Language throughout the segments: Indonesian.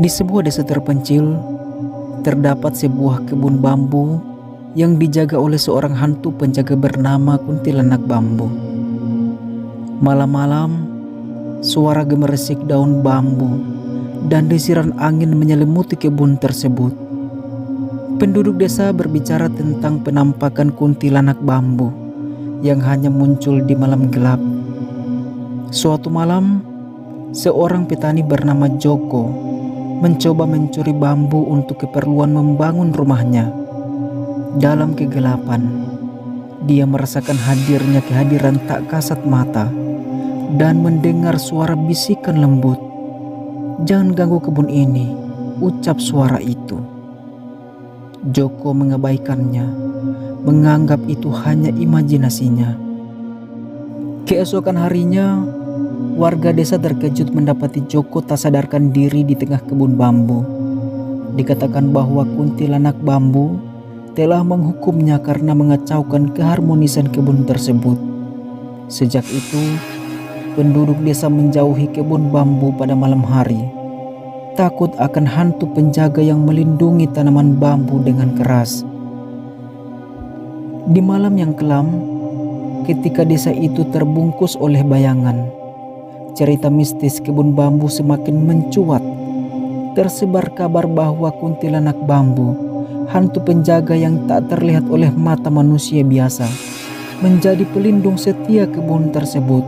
Di sebuah desa terpencil, terdapat sebuah kebun bambu yang dijaga oleh seorang hantu penjaga bernama Kuntilanak Bambu. Malam-malam, suara gemerisik daun bambu dan desiran angin menyelimuti kebun tersebut. Penduduk desa berbicara tentang penampakan kuntilanak bambu yang hanya muncul di malam gelap. Suatu malam, seorang petani bernama Joko mencoba mencuri bambu untuk keperluan membangun rumahnya. Dalam kegelapan, dia merasakan hadirnya kehadiran tak kasat mata dan mendengar suara bisikan lembut. "Jangan ganggu kebun ini," ucap suara itu. Joko mengabaikannya, menganggap itu hanya imajinasinya. Keesokan harinya, warga desa terkejut mendapati Joko tak sadarkan diri di tengah kebun bambu. Dikatakan bahwa kuntilanak bambu telah menghukumnya karena mengacaukan keharmonisan kebun tersebut. Sejak itu, penduduk desa menjauhi kebun bambu pada malam hari, takut akan hantu penjaga yang melindungi tanaman bambu dengan keras. Di malam yang kelam, ketika desa itu terbungkus oleh bayangan, cerita mistis kebun bambu semakin mencuat. Tersebar kabar bahwa kuntilanak bambu, hantu penjaga yang tak terlihat oleh mata manusia biasa, menjadi pelindung setia kebun tersebut.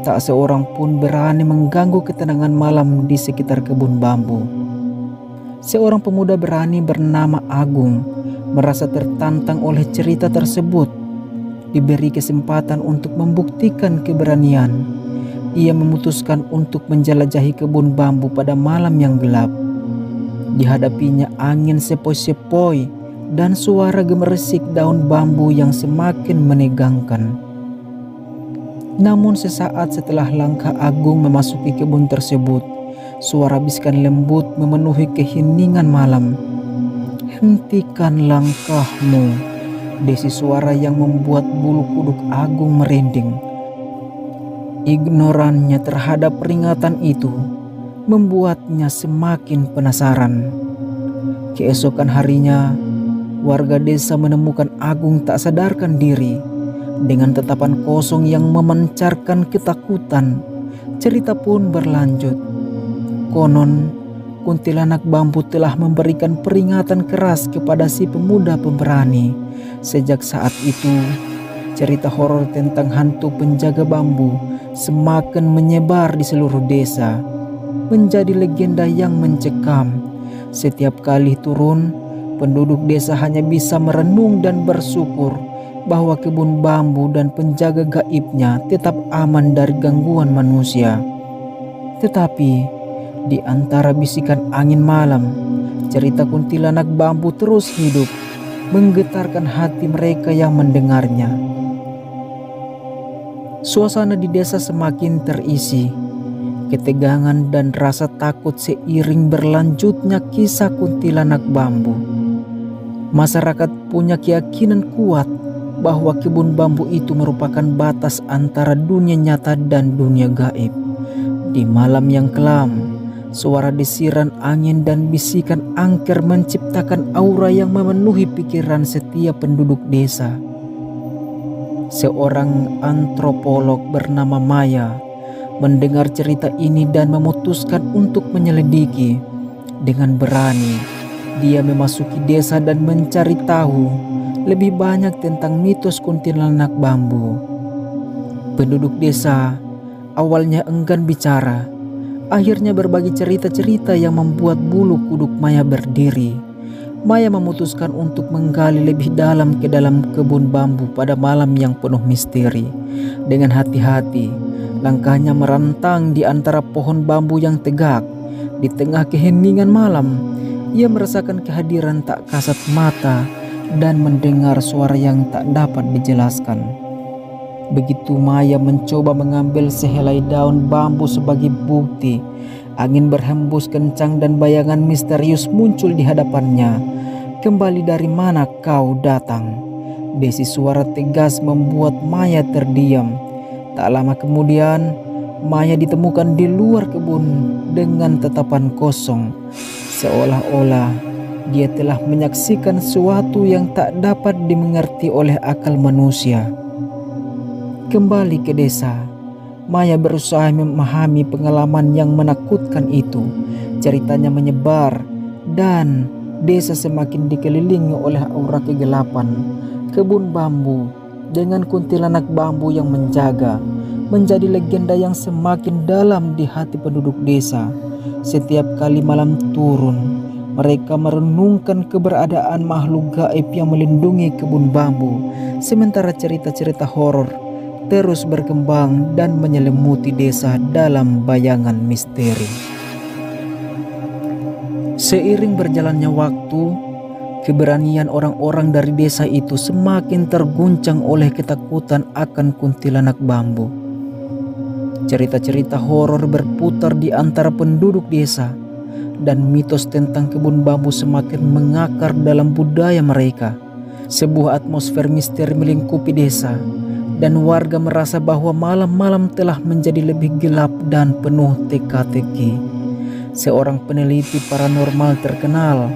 Tak seorang pun berani mengganggu ketenangan malam di sekitar kebun bambu. Seorang pemuda berani bernama Agung merasa tertantang oleh cerita tersebut. Diberi kesempatan untuk membuktikan keberanian, ia memutuskan untuk menjelajahi kebun bambu pada malam yang gelap. Dihadapinya angin sepoi-sepoi dan suara gemerisik daun bambu yang semakin menegangkan. Namun sesaat setelah langkah Agung memasuki kebun tersebut, suara bisikan lembut memenuhi keheningan malam. "Hentikan langkahmu," desi suara yang membuat bulu kuduk Agung merinding. Ignorannya terhadap peringatan itu membuatnya semakin penasaran. Keesokan harinya, warga desa menemukan Agung tak sadarkan diri dengan tatapan kosong yang memancarkan ketakutan. Cerita pun berlanjut. Konon, kuntilanak bambu telah memberikan peringatan keras kepada si pemuda pemberani. Sejak saat itu, cerita horor tentang hantu penjaga bambu semakin menyebar di seluruh desa, menjadi legenda yang mencekam. Setiap kali turun, penduduk desa hanya bisa merenung dan bersyukur bahwa kebun bambu dan penjaga gaibnya tetap aman dari gangguan manusia. Tetapi di antara bisikan angin malam, cerita kuntilanak bambu terus hidup, menggetarkan hati mereka yang mendengarnya. Suasana di desa semakin terisi ketegangan dan rasa takut seiring berlanjutnya kisah kuntilanak bambu. Masyarakat punya keyakinan kuat bahwa kebun bambu itu merupakan batas antara dunia nyata dan dunia gaib. Di malam yang kelam, suara desiran angin dan bisikan angker menciptakan aura yang memenuhi pikiran setiap penduduk desa. Seorang antropolog bernama Maya mendengar cerita ini dan memutuskan untuk menyelidiki. Dengan berani, dia memasuki desa dan mencari tahu lebih banyak tentang mitos kuntilanak bambu. Penduduk desa awalnya enggan bicara, akhirnya berbagi cerita-cerita yang membuat bulu kuduk Maya berdiri. Maya memutuskan untuk menggali lebih dalam ke dalam kebun bambu pada malam yang penuh misteri. Dengan hati-hati, langkahnya merantang di antara pohon bambu yang tegak. Di tengah keheningan malam, ia merasakan kehadiran tak kasat mata dan mendengar suara yang tak dapat dijelaskan. Begitu Maya mencoba mengambil sehelai daun bambu sebagai bukti, angin berhembus kencang dan bayangan misterius muncul di hadapannya. "Kembali dari mana kau datang?" desi suara tegas membuat Maya terdiam. Tak lama kemudian, Maya ditemukan di luar kebun dengan tatapan kosong, seolah-olah dia telah menyaksikan sesuatu yang tak dapat dimengerti oleh akal manusia. Kembali ke desa, Maya berusaha memahami pengalaman yang menakutkan itu. Ceritanya menyebar dan desa semakin dikelilingi oleh aura kegelapan. Kebun bambu dengan kuntilanak bambu yang menjaga menjadi legenda yang semakin dalam di hati penduduk desa. Setiap kali malam turun, mereka merenungkan keberadaan makhluk gaib yang melindungi kebun bambu, sementara cerita-cerita horor terus berkembang dan menyelimuti desa dalam bayangan misteri. Seiring berjalannya waktu, keberanian orang-orang dari desa itu semakin terguncang oleh ketakutan akan kuntilanak bambu. Cerita-cerita horor berputar di antara penduduk desa, dan mitos tentang kebun bambu semakin mengakar dalam budaya mereka. Sebuah atmosfer misteri melingkupi desa, dan warga merasa bahwa malam-malam telah menjadi lebih gelap dan penuh teka-teki. Seorang peneliti paranormal terkenal,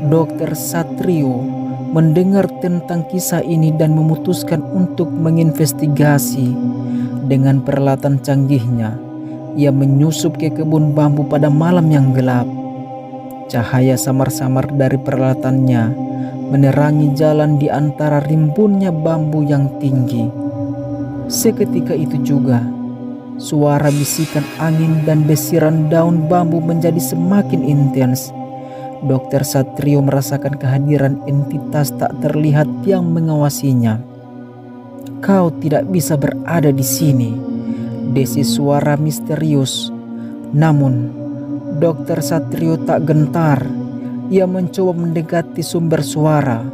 Dr. Satrio, mendengar tentang kisah ini dan memutuskan untuk menginvestigasi. Dengan peralatan canggihnya, ia menyusup ke kebun bambu pada malam yang gelap. Cahaya samar-samar dari peralatannya menerangi jalan di antara rimbunnya bambu yang tinggi. Seketika itu juga, suara bisikan angin dan desiran daun bambu menjadi semakin intens. Dr. Satrio merasakan kehadiran entitas tak terlihat yang mengawasinya. "Kau tidak bisa berada di sini," desis suara misterius. Namun, Dr. Satrio tak gentar. Ia mencoba mendekati sumber suara,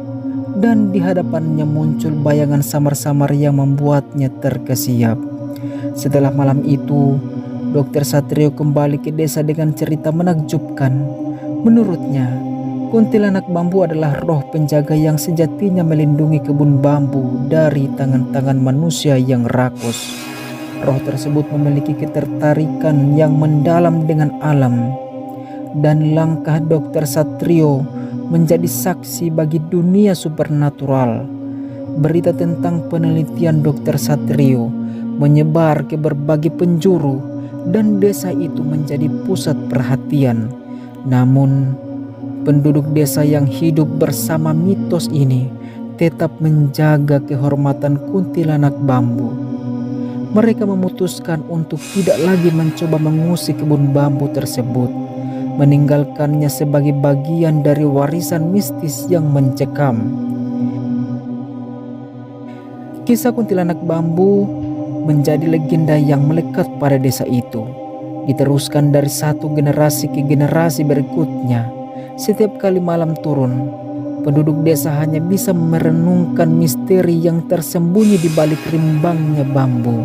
dan di hadapannya muncul bayangan samar-samar yang membuatnya terkesiap. Setelah malam itu, Dr. Satrio kembali ke desa dengan cerita menakjubkan. Menurutnya, kuntilanak bambu adalah roh penjaga yang sejatinya melindungi kebun bambu dari tangan-tangan manusia yang rakus. Roh tersebut memiliki ketertarikan yang mendalam dengan alam, dan langkah Dr. Satrio menjadi saksi bagi dunia supernatural. Berita tentang penelitian Dr. Satrio menyebar ke berbagai penjuru, dan desa itu menjadi pusat perhatian. Namun, penduduk desa yang hidup bersama mitos ini tetap menjaga kehormatan kuntilanak bambu. Mereka memutuskan untuk tidak lagi mencoba mengusik kebun bambu tersebut, meninggalkannya sebagai bagian dari warisan mistis yang mencekam. Kisah kuntilanak bambu menjadi legenda yang melekat pada desa itu, diteruskan dari satu generasi ke generasi berikutnya. Setiap kali malam turun, penduduk desa hanya bisa merenungkan misteri yang tersembunyi di balik rimbangnya bambu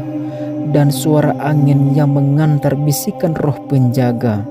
dan suara angin yang mengantar bisikan roh penjaga.